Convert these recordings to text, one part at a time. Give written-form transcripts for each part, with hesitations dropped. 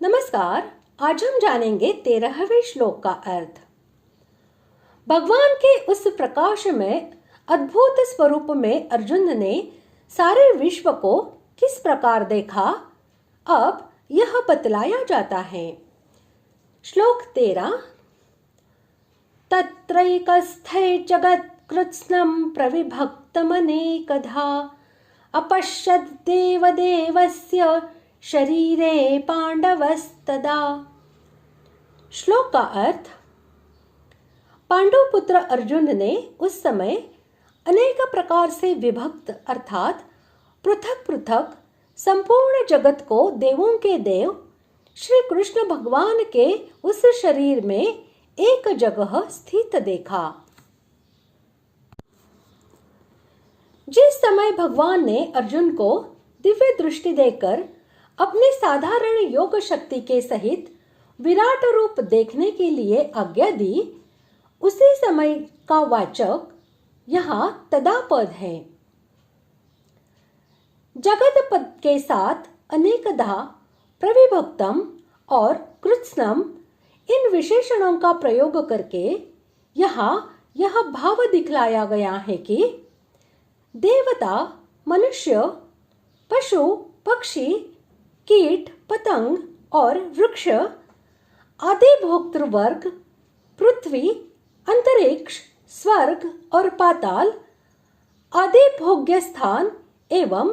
नमस्कार। आज हम जानेंगे 13वें श्लोक का अर्थ। भगवान के उस प्रकाश में अद्भुत स्वरूप में अर्जुन ने सारे विश्व को किस प्रकार देखा, अब यह बतलाया जाता है। श्लोक 13। तत्रैकस्थै जगत्कृत्स्नं प्रविभक्तमनेकधा अपश्यद् देवदेवस्य शरीरे पांडवस्तदा। श्लोक का अर्थ। पांडव पुत्र अर्जुन ने उस समय अनेक प्रकार से विभक्त अर्थात पृथक पृथक संपूर्ण जगत को देवों के देव श्री कृष्ण भगवान के उस शरीर में एक जगह स्थित देखा। जिस समय भगवान ने अर्जुन को दिव्य दृष्टि देकर अपने साधारण योग शक्ति के सहित विराट रूप देखने के लिए आज्ञा दी, उसी समय का वाचक यहाँ तदा पद है। जगत पद के साथ अनेकधा, प्रविभक्तम और कृत्स्नम इन विशेषणों का प्रयोग करके यहाँ यह भाव दिखलाया गया है कि देवता, मनुष्य, पशु, पक्षी, कीट, पतंग और वृक्ष आदि भोक्तृ वर्ग, पृथ्वी, अंतरिक्ष, स्वर्ग और पाताल आदि भोग्य स्थान एवं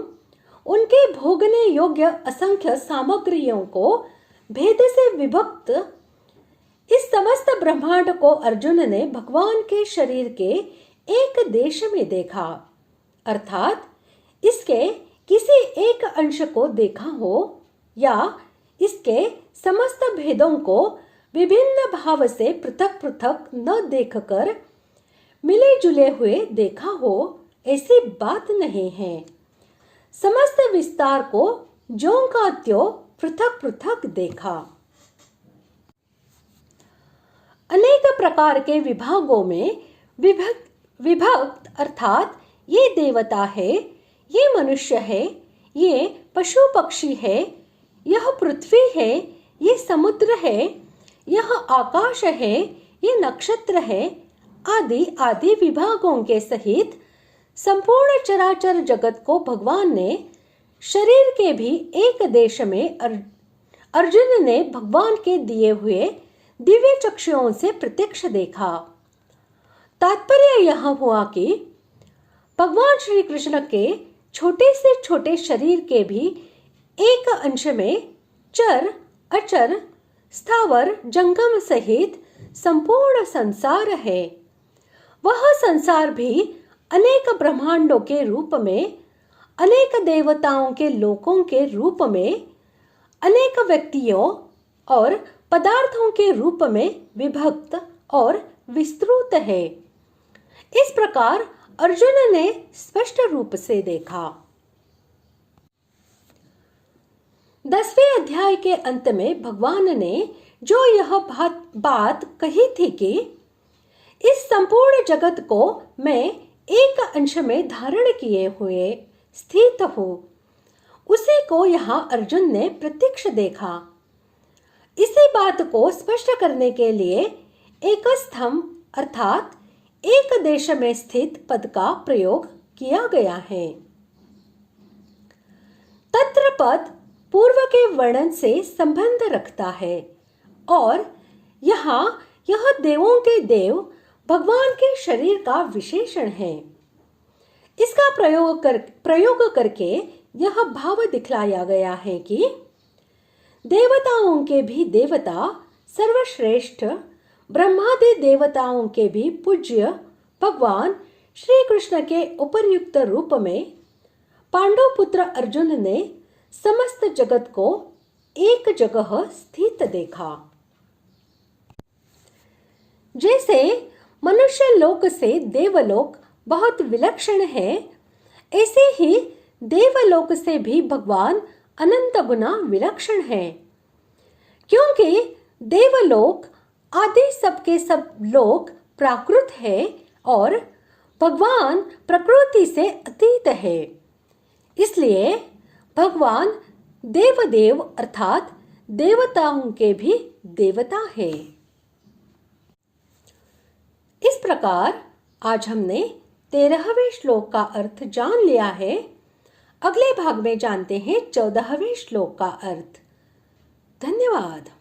उनके भोगने योग्य असंख्य सामग्रियों को भेद से विभक्त इस समस्त ब्रह्मांड को अर्जुन ने भगवान के शरीर के एक देश में देखा, अर्थात इसके किसी एक अंश को देखा हो या इसके समस्त भेदों को विभिन्न भाव से पृथक पृथक न देखकर मिले जुले हुए देखा हो, ऐसी बात नहीं है। समस्त विस्तार को ज्यों का त्यों पृथक पृथक देखा। अनेक प्रकार के विभागों में विभक्त अर्थात ये देवता है, ये मनुष्य है, ये पशु पक्षी है, यह पृथ्वी है, ये समुद्र है, यह आकाश है, ये नक्षत्र है आदि आदि विभागों के सहित संपूर्ण चराचर जगत को भगवान ने शरीर के भी एक देश में अर्जुन ने भगवान के दिए हुए दिव्य चक्षुओं से प्रत्यक्ष देखा। तात्पर्य यह हुआ कि भगवान श्री कृष्ण के छोटे से छोटे शरीर के भी एक अंश में चर, अचर, स्थावर, जंगम सहित संपूर्ण संसार है। वह संसार भी अनेक ब्रह्मांडों के रूप में, अनेक देवताओं के लोकों के रूप में, अनेक व्यक्तियों और पदार्थों के रूप में विभक्त और विस्तृत है। इस प्रकार अर्जुन ने स्पष्ट रूप से देखा। 10वें अध्याय के अंत में भगवान ने जो यह बात कही थी कि इस संपूर्ण जगत को मैं एक अंश में धारण किए हुए स्थित हूँ, उसी को यहाँ अर्जुन ने प्रत्यक्ष देखा। इसी बात को स्पष्ट करने के लिए एक स्तंभ अर्थात एक देश में स्थित पद का प्रयोग किया गया है। तत्र पद पूर्व के वर्णन से संबंध रखता है और यहाँ यह देवों के देव भगवान के शरीर का विशेषण है। इसका प्रयोग करके यह भाव दिखलाया गया है कि देवताओं के भी देवता सर्वश्रेष्ठ, ब्रह्मादि देवताओं के भी पूज्य भगवान श्री कृष्ण के उपर्युक्त रूप में पांडव पुत्र अर्जुन ने समस्त जगत को एक जगह स्थित देखा। जैसे मनुष्य लोक से देवलोक बहुत विलक्षण है, ऐसे ही देवलोक से भी भगवान अनंत गुना विलक्षण है, क्योंकि देवलोक आदि सबके सब लोक प्राकृत है और भगवान प्रकृति से अतीत है। इसलिए भगवान देवदेव अर्थात देवताओं के भी देवता है। इस प्रकार आज हमने 13वें श्लोक का अर्थ जान लिया है। अगले भाग में जानते हैं 14वें श्लोक का अर्थ। धन्यवाद।